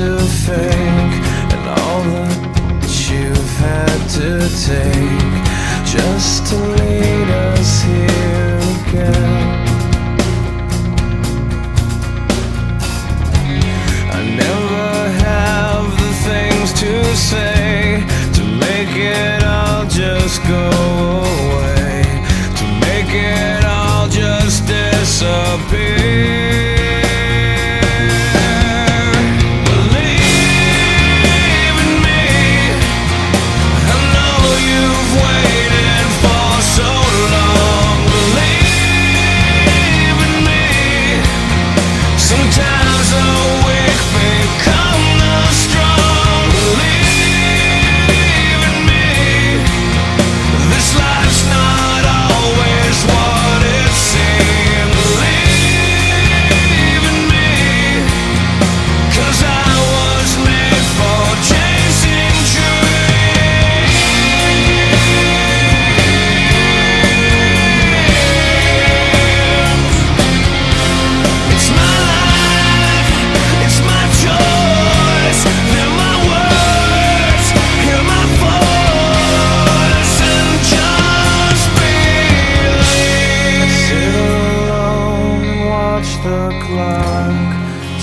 to fake, and all that you've had to take, just to lead us here again. I never have the things to say to make it all just go away, to make it all just disappear.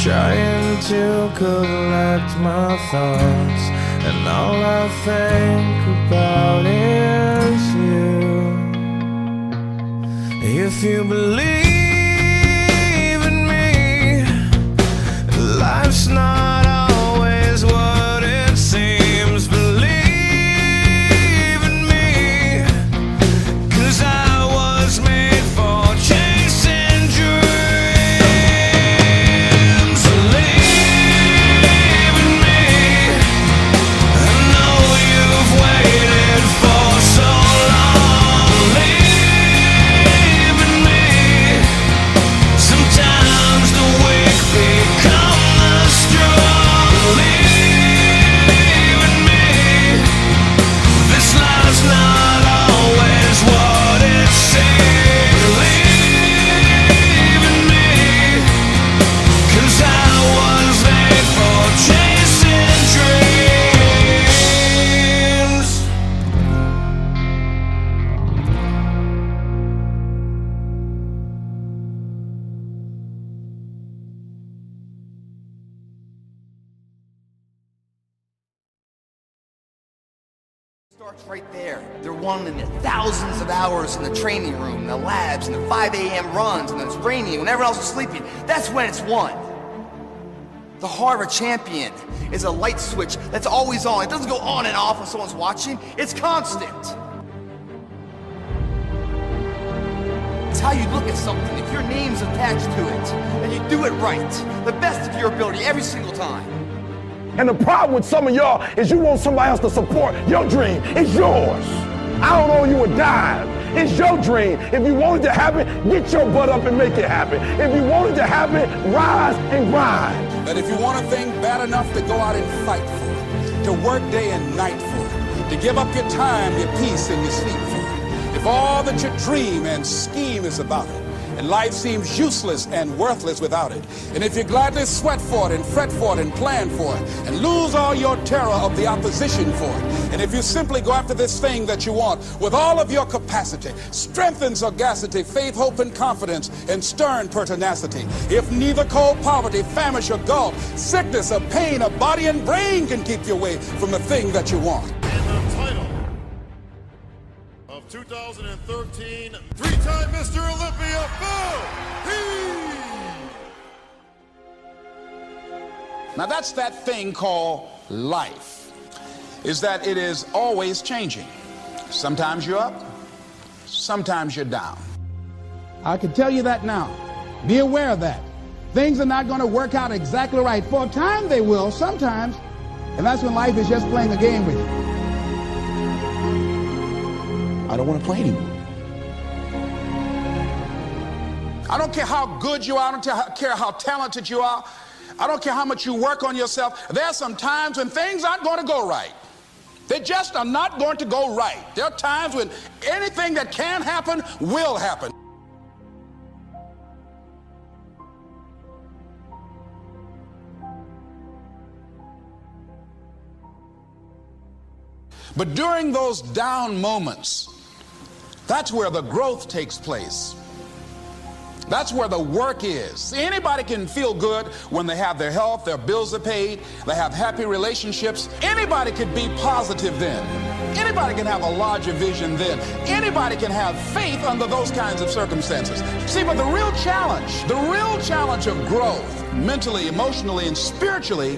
Trying to collect my thoughts, and all I think about is you. If you believe in me, life's not always what it seems. Believe in me, 'cause I was made for chasing dreams. Starts right there. They're one in the thousands of hours in the training room, in the labs, in the 5 a.m. runs, and then it's raining when everyone else is sleeping. That's when it's won. The heart of a champion is a light switch that's always on. It doesn't go on and off when someone's watching. It's constant. It's how you look at something. If your name's attached to it, and you do it right, the best of your ability every single time. And the problem with some of y'all is you want somebody else to support your dream. It's yours. I don't owe you a dime. It's your dream. If you want it to happen, get your butt up and make it happen. If you want it to happen, rise and grind. That if you want a thing bad enough to go out and fight for it, to work day and night for it, to give up your time, your peace, and your sleep for it, if all that you dream and scheme is about it, and life seems useless and worthless without it, and if you gladly sweat for it and fret for it and plan for it and lose all your terror of the opposition for it, and if you simply go after this thing that you want with all of your capacity, strength and sagacity, faith, hope, and confidence, and stern pertinacity, if neither cold poverty, famish, or gulf, sickness or pain of body and brain can keep you away from the thing that you want. And the title of 2013, three-time Mr. Olympia, Phil Heath! Now that's that thing called life, is that it is always changing. Sometimes you're up, sometimes you're down. I can tell you that now. Be aware of that. Things are not going to work out exactly right. For a time they will, sometimes, and that's when life is just playing a game with you. I don't want to play anymore. I don't care how good you are. I don't care how talented you are. I don't care how much you work on yourself. There are some times when things aren't going to go right. They just are not going to go right. There are times when anything that can happen will happen. But during those down moments, that's where the growth takes place. That's where the work is. See, anybody can feel good when they have their health, their bills are paid, they have happy relationships. Anybody could be positive then. Anybody can have a larger vision then. Anybody can have faith under those kinds of circumstances. See, but the real challenge of growth, mentally, emotionally, and spiritually,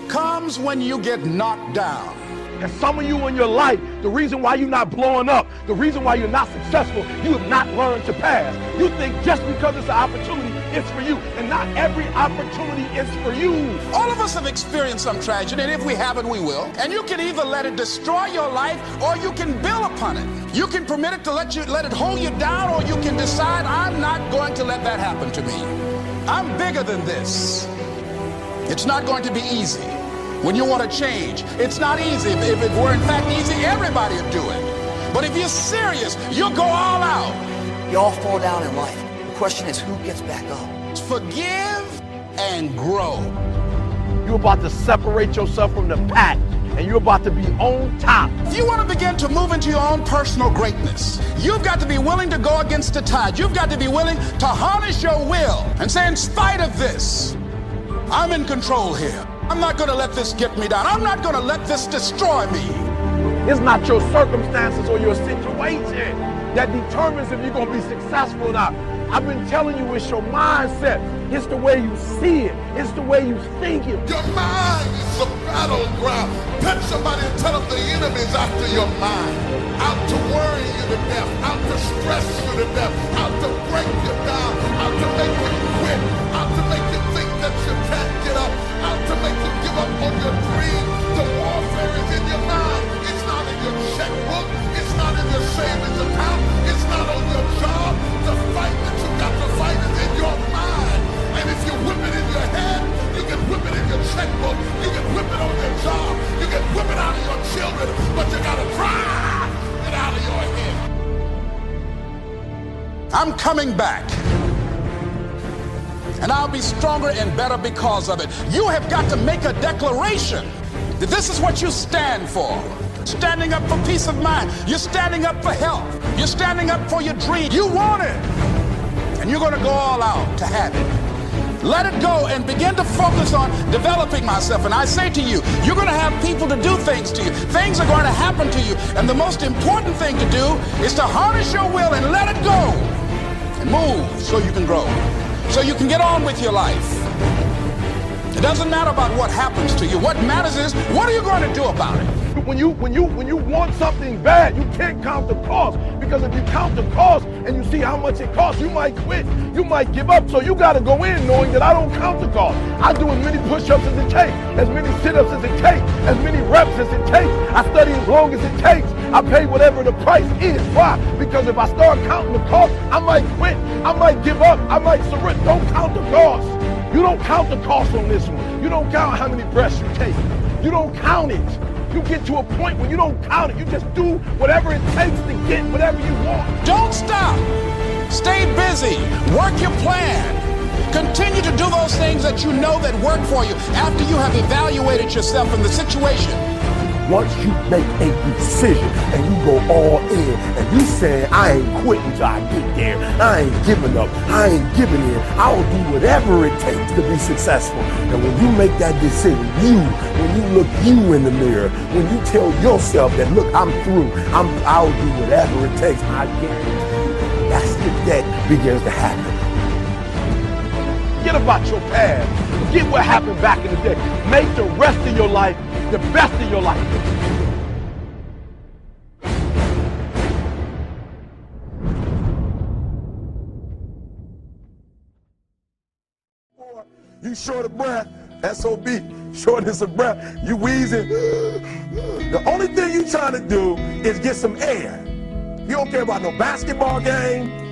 comes when you get knocked down. And some of you in your life, the reason why you're not blowing up, the reason why you're not successful, you have not learned to pass. You think just because it's an opportunity, it's for you. And not every opportunity is for you. All of us have experienced some tragedy, and if we haven't, we will. And you can either let it destroy your life, or you can build upon it. You can permit it to let it hold you down, or you can decide, I'm not going to let that happen to me. I'm bigger than this. It's not going to be easy. When you want to change, it's not easy. If it were in fact easy, everybody would do it. But if you're serious, you'll go all out. You all fall down in life. The question is, who gets back up? Forgive and grow. You're about to separate yourself from the pack, and you're about to be on top. If you want to begin to move into your own personal greatness, you've got to be willing to go against the tide. You've got to be willing to harness your will and say, in spite of this, I'm in control here. I'm not going to let this get me down. I'm not going to let this destroy me. It's not your circumstances or your situation that determines if you're going to be successful or not. I've been telling you, it's your mindset. It's the way you see it. It's the way you think it. Your mind is the battleground. Touch somebody and tell them the enemy's after your mind. Out to worry you to death. Out to stress you to death. Out to break you down. Out to make you quit. Out to make you think that you can't get up. Out to make you give up on your dream. The warfare is in your mind. It's not in your checkbook. It's not in your savings account. It's not on your job. The fight that you got to fight is in your mind. And if you whip it in your head, you can whip it in your checkbook. You can whip it on your job. You can whip it out of your children. But you got to drive it out of your head. I'm coming back. And I'll be stronger and better because of it. You have got to make a declaration that this is what you stand for. Standing up for peace of mind. You're standing up for health. You're standing up for your dream. You want it. And you're going to go all out to have it. Let it go and begin to focus on developing myself. And I say to you, you're going to have people to do things to you. Things are going to happen to you. And the most important thing to do is to harness your will and let it go. And move so you can grow. So you can get on with your life. It doesn't matter about what happens to you. What matters is, what are you going to do about it? When you want something bad, you can't count the cost. Because if you count the cost and you see how much it costs, you might quit. You might give up. So you got to go in knowing that I don't count the cost. I do as many push-ups as it takes, as many sit-ups as it takes, as many reps as it takes. I study as long as it takes. I pay whatever the price is. Why? Because if I start counting the cost, I might quit. I might give up. I might surrender. Don't count the cost. You don't count the cost on this one. You don't count how many breaths you take. You don't count it. You get to a point where you don't count it. You just do whatever it takes to get whatever you want. Don't stop. Stay busy. Work your plan. Continue to do those things that you know that work for you after you have evaluated yourself in the situation. Once you make a decision and you go all in and you say, I ain't quitting till I get there. I ain't giving up. I ain't giving in. I will do whatever it takes to be successful. And when you make that decision, when you look you in the mirror, when you tell yourself that, look, I'm through. I'll do whatever it takes. I guarantee you, that's the that begins to happen. Forget about your past. Forget what happened back in the day. Make the rest of your life the best of your life. You short of breath, SOB, shortness of breath, you wheezing. The only thing you trying to do is get some air. You don't care about no basketball game.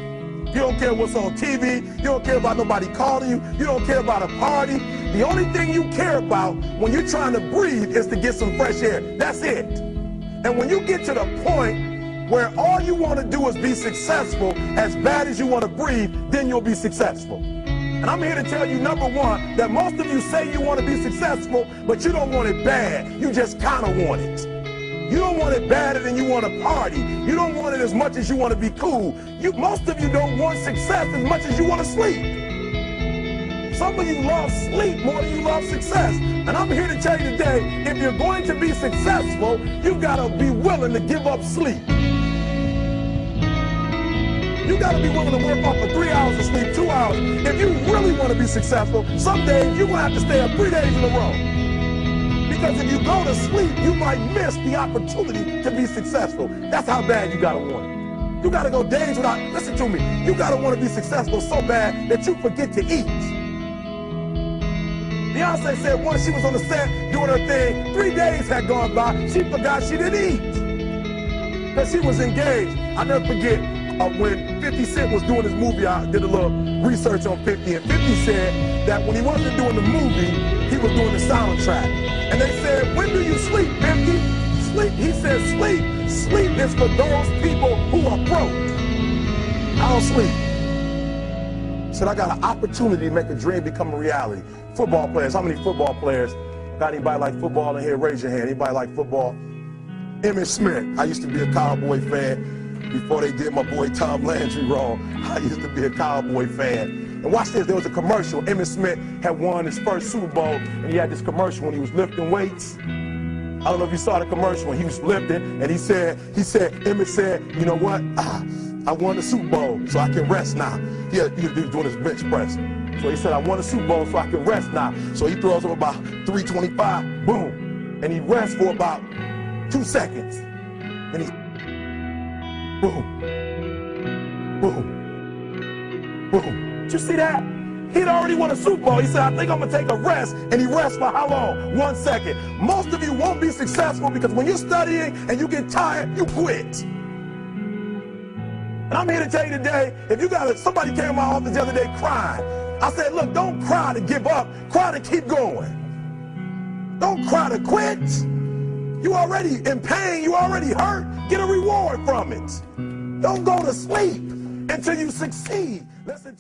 You don't care what's on TV. You don't care about nobody calling you. You don't care about a party. The only thing you care about when you're trying to breathe is to get some fresh air. That's it. And when you get to the point where all you want to do is be successful as bad as you want to breathe, then you'll be successful. And I'm here to tell you, number one, that most of you say you want to be successful, but you don't want it bad. You just kind of want it. You don't want it badder than you want to party. You don't want it as much as you want to be cool. Most of you don't want success as much as you want to sleep. Some of you love sleep more than you love success. And I'm here to tell you today, if you're going to be successful, you've got to be willing to give up sleep. You got to be willing to work off for 3 hours of sleep, 2 hours. If you really want to be successful, some days you're going to have to stay up 3 days in a row. Because if you go to sleep, you might miss the opportunity to be successful. That's how bad you got to want it. You got to go days without, listen to me, you got to want to be successful so bad that you forget to eat. Beyonce said once she was on the set doing her thing, 3 days had gone by, she forgot she didn't eat. Because she was engaged. I'll never forget when 50 Cent was doing his movie, I did a little research on 50, and 50 said that when he wasn't doing the movie, he was doing the soundtrack. And they said, when do you sleep, 50? Sleep. He said, sleep. Sleep is for those people who are broke. I don't sleep. He said, I got an opportunity to make a dream become a reality. Football players, how many football players? Got anybody like football in here? Raise your hand. Anybody like football? Emmitt Smith. I used to be a Cowboy fan. Before they did my boy Tom Landry wrong, I used to be a Cowboy fan. And watch this, there was a commercial. Emmitt Smith had won his first Super Bowl, and he had this commercial when he was lifting weights. I don't know if you saw the commercial when he was lifting, and Emmitt said, you know what? I won the Super Bowl, so I can rest now. He was doing his bench press. So he said, I won the Super Bowl, so I can rest now. So he throws up about 325, boom. And he rests for about 2 seconds. And he boom, boom, boom. Did you see that? He'd already won a Super Bowl. He said, I think I'm going to take a rest. And he rests for how long? 1 second. Most of you won't be successful because when you're studying and you get tired, you quit. And I'm here to tell you today, if you got somebody came to my office the other day crying. I said, look, don't cry to give up. Cry to keep going. Don't cry to quit. You already in pain. You already hurt. Get a reward from it. Don't go to sleep until you succeed. Listen to